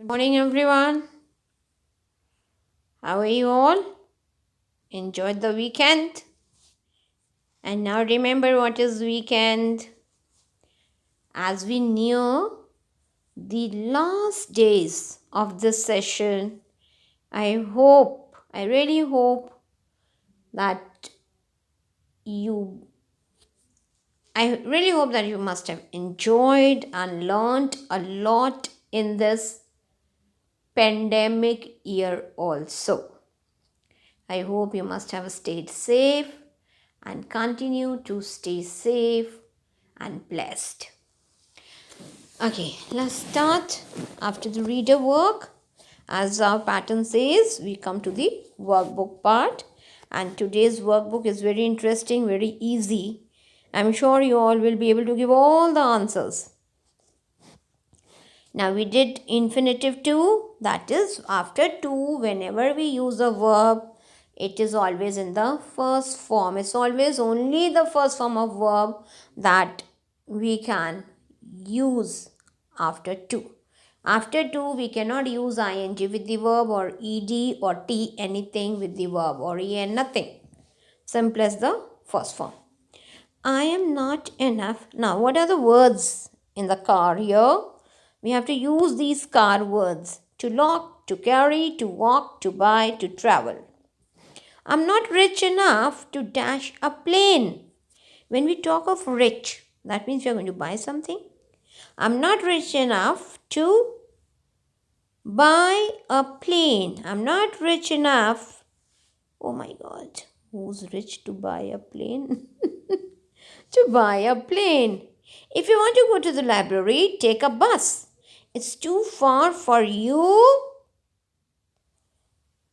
Good morning, everyone. How are you all? Enjoyed the weekend? And now remember what is weekend. As we near the last days of this session, I really hope that you, I really hope that you must have enjoyed and learned a lot in this pandemic year also. I hope you must have stayed safe and continue to stay safe and blessed. Okay, let's start after the reader work. As our pattern says, we come to the workbook part, and today's workbook is very interesting, very easy. I'm sure you all will be able to give all the answers. Now we did infinitive to, that is after to, whenever we use a verb, it is always in the first form. It's always only the first form of verb that we can use after to. After to, we cannot use ing with the verb or ed or t anything with the verb or en nothing. Simple as the first form. I am not enough. Now, what are the words in the car here? We have to use these car words to lock, to carry, to walk, to buy, to travel. I'm not rich enough to dash a plane. When we talk of rich, that means you're going to buy something. I'm not rich enough to buy a plane. I'm not rich enough. Oh my God, who's rich to buy a plane? To buy a plane. If you want to go to the library, take a bus. It's too far for you.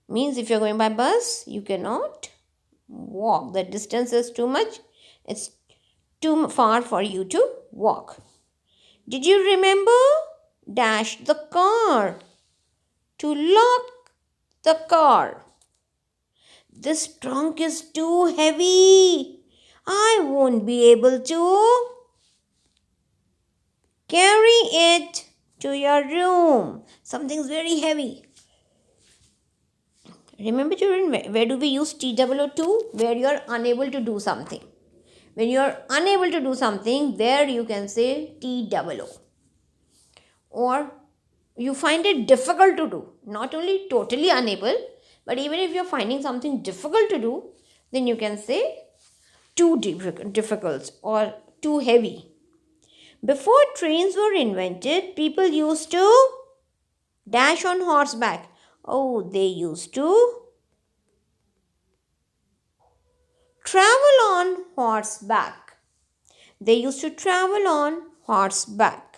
Means if you're going by bus, you cannot walk. The distance is too much. It's too far for you to walk. Did you remember? Dash the car. To lock the car. This trunk is too heavy. I won't be able to carry it to your room. Something's very heavy. Remember, children, where do we use TOO? Where you are unable to do something. When you are unable to do something, there you can say TOO. Or you find it difficult to do. Not only totally unable, but even if you're finding something difficult to do, then you can say too difficult or too heavy. Before trains were invented, people used to dash on horseback. Oh, they used to travel on horseback. They used to travel on horseback.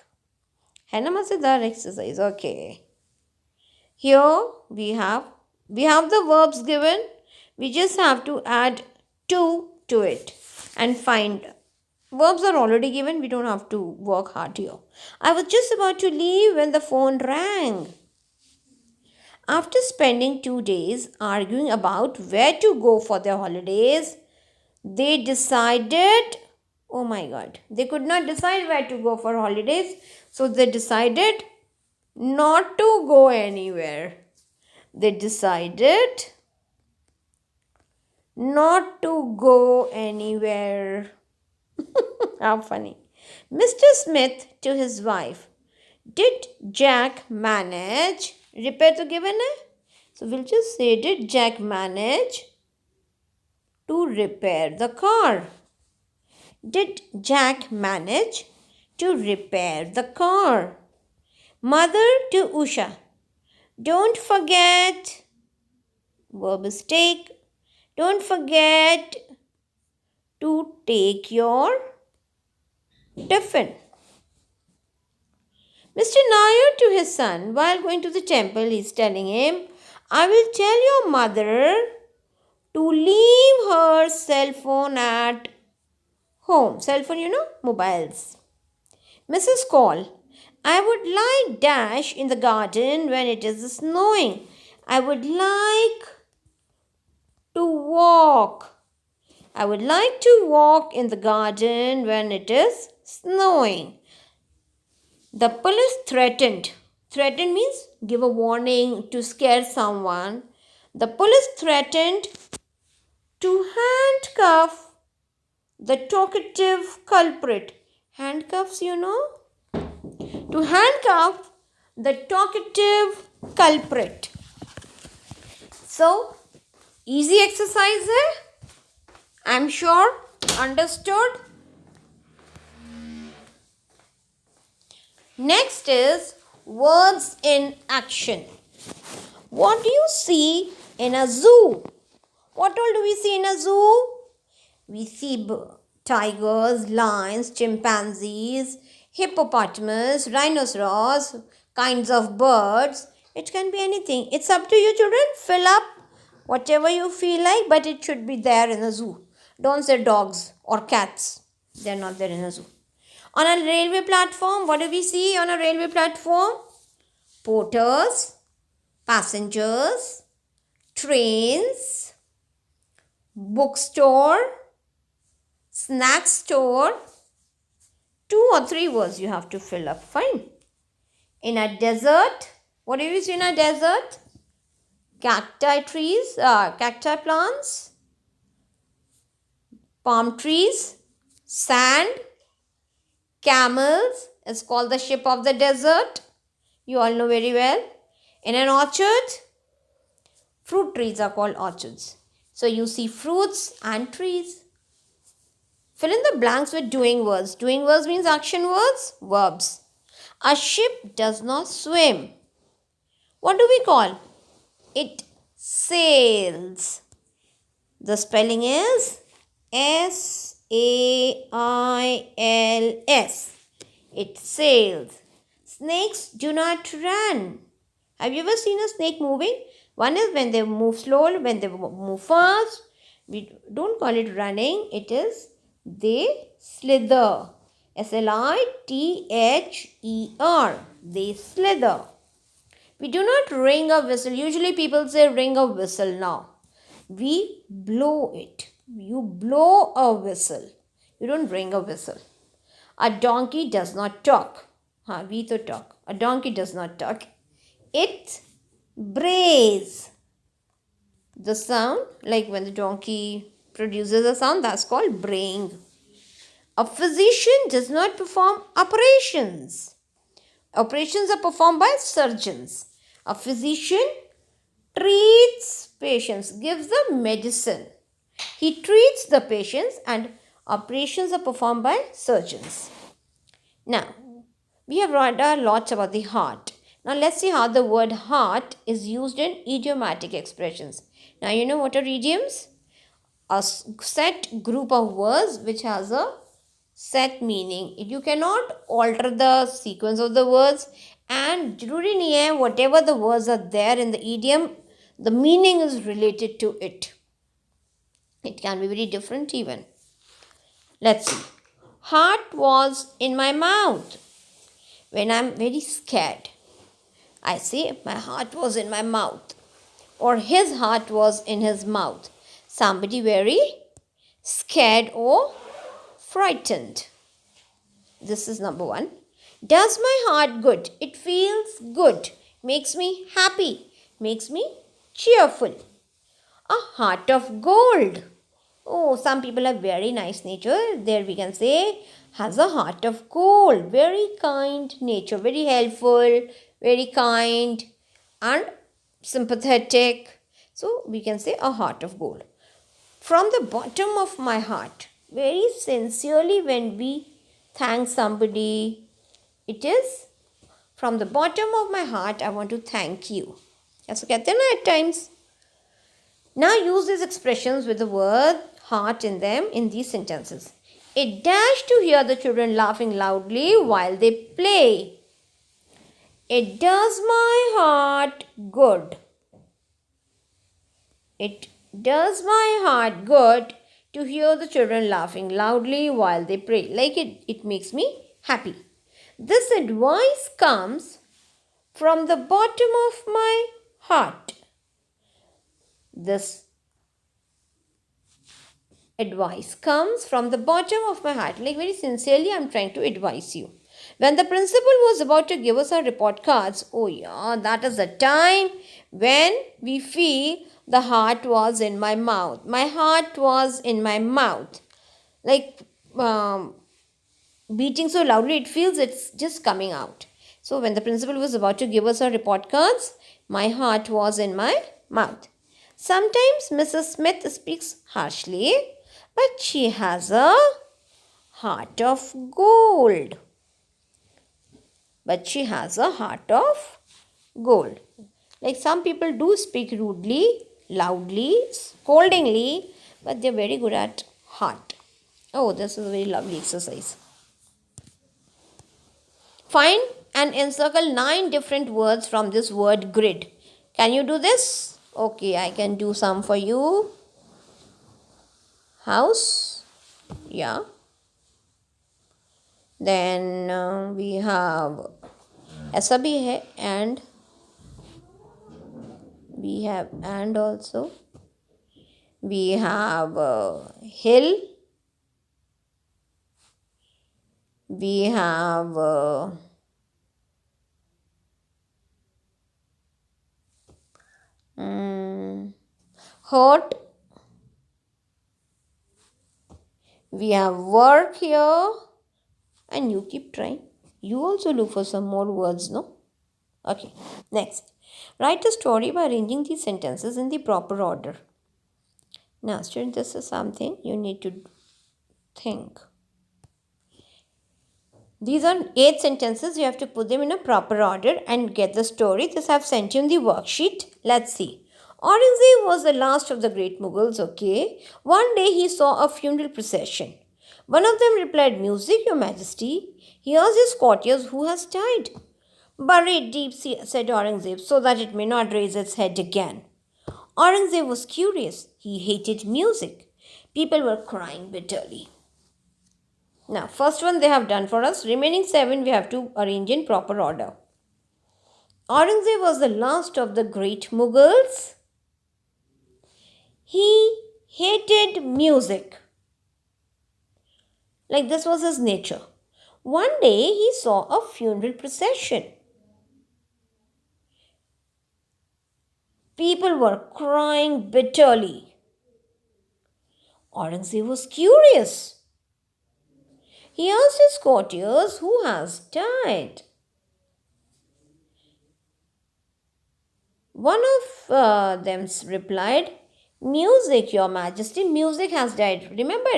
है ना मज़ेदार exercise? Okay. Here we have the verbs given. We just have to add to it and find. Verbs are already given. We don't have to work hard here. I was just about to leave when the phone rang. After spending 2 days arguing about where to go for their holidays, they decided, oh my God, they could not decide where to go for holidays. So they decided not to go anywhere. They decided not to go anywhere. How funny. Mr. Smith to his wife, did Jack manage? Repair to given hai? So we'll just say, did Jack manage to repair the car? Did Jack manage to repair the car? Mother to Usha, don't forget, verb is take, don't forget to take your tiffin. Mr. Nair to his son, while going to the temple, is telling him, I will tell your mother to leave her cell phone at home. Cell phone, mobiles. Mrs. Call, I would like dash in the garden when it is snowing. I would like to walk. I would like to walk in the garden when it is snowing. The police threatened Threaten means give a warning to scare someone. The police threatened to handcuff the talkative culprit. Handcuffs, you know? To handcuff the talkative culprit. So, easy exercise hai. I'm sure. Understood? Next is words in action. What do you see in a zoo? What all do we see in a zoo? We see tigers, lions, chimpanzees, hippopotamus, rhinoceros, kinds of birds. It can be anything. It's up to you, children. Fill up whatever you feel like, but it should be there in a zoo. Don't say dogs or cats. They're not there in a zoo. On a railway platform, what do we see on a railway platform? Porters, passengers, trains, bookstore, snack store. 2 or 3 words you have to fill up. Fine. In a desert, what do you see in a desert? Cacti trees, cacti plants, palm trees, sand, camels is called the ship of the desert. You all know very well. In an orchard, fruit trees are called orchards. So you see fruits and trees. Fill in the blanks with doing words. Doing words means action words, verbs. A ship does not swim. What do we call? It sails. The spelling is S-A-I-L-S. It sails. Snakes do not run. Have you ever seen a snake moving? One is when they move slowly, when they move fast. We don't call it running. It is they slither. S-L-I-T-H-E-R. They slither. We do not ring a whistle. Usually people say ring a whistle now. We blow it. You blow a whistle. You don't ring a whistle. A donkey does not talk. We to talk. A donkey does not talk. It brays. The sound, like when the donkey produces a sound, that's called braying. A physician does not perform operations. Operations are performed by surgeons. A physician treats patients, gives the medicine. He treats the patients and operations are performed by surgeons. Now, we have read a lot about the heart. Now, let's see how the word heart is used in idiomatic expressions. Now, you know what are idioms? A set group of words which has a set meaning. You cannot alter the sequence of the words, and जरूरी नहीं है whatever the words are there in the idiom, the meaning is related to it. It can be very different even. Let's see. Heart was in my mouth. When I'm very scared, I say my heart was in my mouth, or his heart was in his mouth. Somebody very scared or frightened. This is number one. Does my heart good? It feels good. Makes me happy. Makes me cheerful. A heart of gold. Oh, some people have very nice nature. There we can say has a heart of gold. Very kind nature. Very helpful. Very kind and sympathetic. So we can say a heart of gold. From the bottom of my heart, very sincerely when we thank somebody, it is from the bottom of my heart I want to thank you. ऐसा कहते हैं ना at times. Now use these expressions with the word heart in them in these sentences. It dashed to hear the children laughing loudly while they play. It does my heart good. It does my heart good to hear the children laughing loudly while they pray. Like it makes me happy. This advice comes from the bottom of my heart. This advice comes from the bottom of my heart. Like very sincerely, I'm trying to advise you. When the principal was about to give us our report cards, oh yeah, that is the time when we feel the heart was in my mouth. My heart was in my mouth. Like um, beating so loudly, it feels it's just coming out. So when the principal was about to give us our report cards, my heart was in my mouth. Sometimes Mrs. Smith speaks harshly, but she has a heart of gold. But she has a heart of gold. Like some people do speak rudely, loudly, scoldingly, but they're very good at heart. Oh, this is a very lovely exercise. Find and encircle 9 different words from this word grid. Can you do this? Okay, I can do some for you. House. Yeah. Then we have SAB and we have and also. We have hill. We have hurt. We have work here. And you keep trying. You also look for some more words, no? Okay. Next. Write a story by arranging these sentences in the proper order. Now, student, this is something you need to think. These are 8 sentences. You have to put them in a proper order and get the story. This I have sent you in the worksheet. Let's see. Aurangzeb was the last of the great Mughals, okay? One day he saw a funeral procession. One of them replied, "Music, your majesty." He asked his courtiers, "Who has died?" "Bury it deep," said Aurangzeb, "so that it may not raise its head again." Aurangzeb was curious. He hated music. People were crying bitterly. Now, first one they have done for us. Remaining 7 we have to arrange in proper order. Aurangzeb was the last of the great Mughals. He hated music. Like this was his nature. One day he saw a funeral procession. People were crying bitterly. Aurangzeb was curious. He asked his courtiers, "Who has died?" One of them replied, "Music, your majesty, music has died." Remember,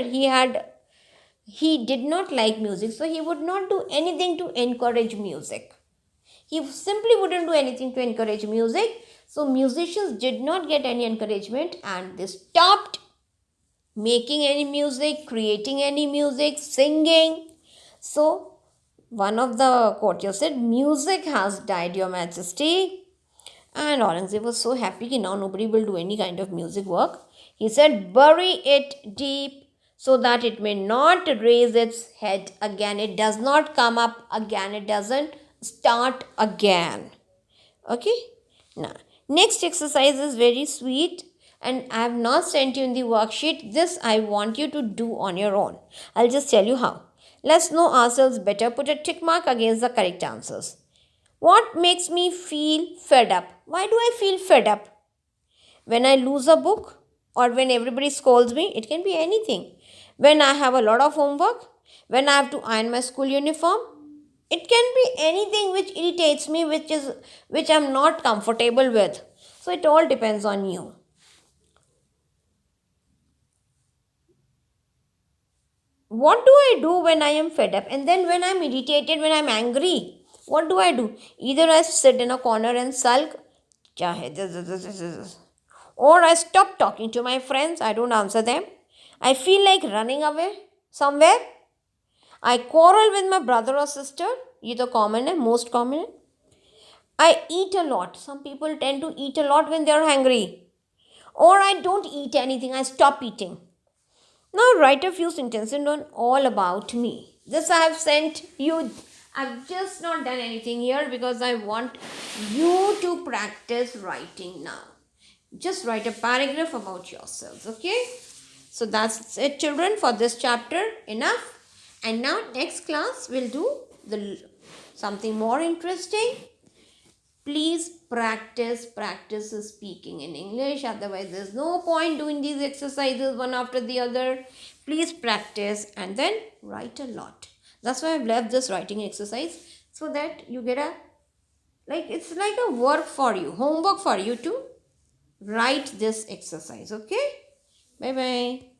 he did not like music, so he would not do anything to encourage music. He simply wouldn't do anything to encourage music. So musicians did not get any encouragement and they stopped making any music, creating any music, singing. So one of the courtiers said, "Music has died, your majesty." And Aurangzeb was so happy that now nobody will do any kind of music work. He said, "Bury it deep so that it may not raise its head again." It does not come up again. It doesn't start again. Okay. Now, next exercise is very sweet and I have not sent you in the worksheet. This I want you to do on your own. I'll just tell you how. Let's know ourselves better. Put a tick mark against the correct answers. What makes me feel fed up? Why do I feel fed up? When I lose a book or when everybody scolds me, it can be anything. When I have a lot of homework, when I have to iron my school uniform, it can be anything which irritates me, which I'm not comfortable with. So it all depends on you. What do I do when I am fed up? And then when I'm irritated, when I'm angry, what do I do? Either I sit in a corner and sulk, or I stop talking to my friends, I don't answer them. I feel like running away somewhere. I quarrel with my brother or sister, either common and most common. I eat a lot. Some people tend to eat a lot when they are hungry. Or I don't eat anything, I stop eating. Now write a few sentences on all about me. This I have sent you. I've just not done anything here because I want you to practice writing now. Just write a paragraph about yourselves, okay? So that's it, children, for this chapter. Enough. And now next class we'll do the something more interesting. Please practice speaking in English, otherwise there's no point doing these exercises one after the other. Please practice and then write a lot. That's why I've left this writing exercise, so that you get a, like, it's like a work for you, homework for you to write this exercise. Okay, bye bye.